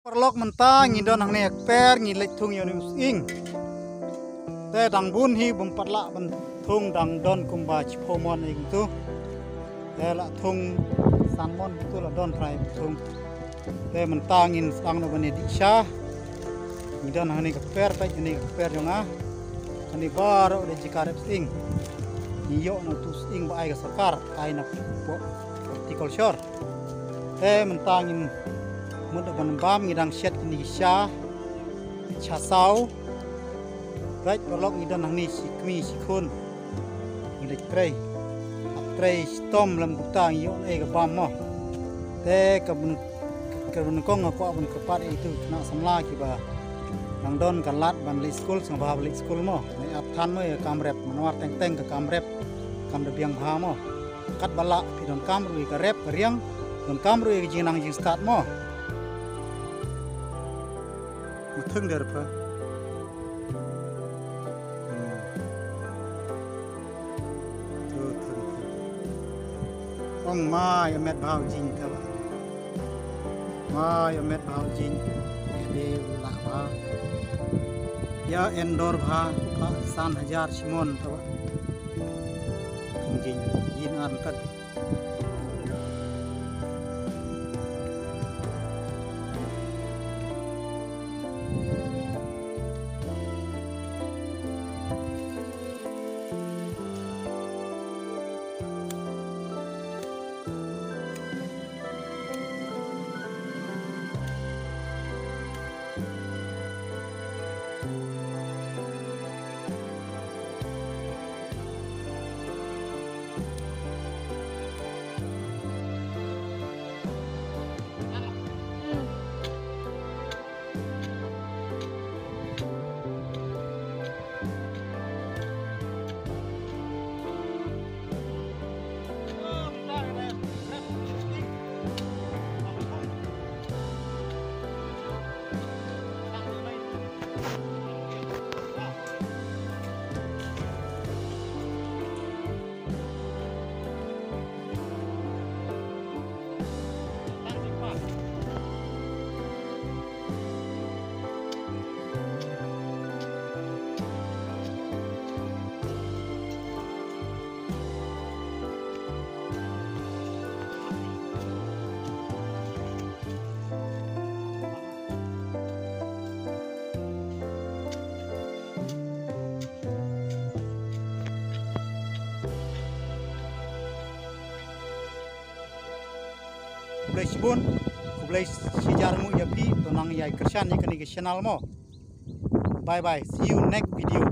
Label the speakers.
Speaker 1: Perlok mentang ngidon hang nek per ngilek thung yonu ing te dang bun hi bum patla ban thung dang don kumba chpomon ing tu te la thung sanmon tu la don prai thung te mentang in sang no bani di sha ngidon hang nek per pa ni per jonga ani baro de jikarep ing niyo no tu ing ba ai ga sakar ai na horticulture te mentang in mudah menembam ngidang set ini sya chasau baik perlok ngidang nang ni sikmi sikun ngidek trei stom lam butang yo e ga bam mo te kabun kong ko abun kepat itu kena samla ki ba nang don kalat ban li school sang ba li school mo ne ap than mo kamrep manwar teng ke kamrep kam de biang bha mo kat bala pi don kam ru ka rep riang don kam ru ki jinang jing start mo thưng được phải ông mai em mệt bao jin các bạn mai em mệt bao jin để lạ ba ya endor ba san hajar simon các bạn jin an tất Kublai sibun, kublai sijar mu yapi, tonang yai kersan ni kani ke channel mo. Bye bye, see you next video.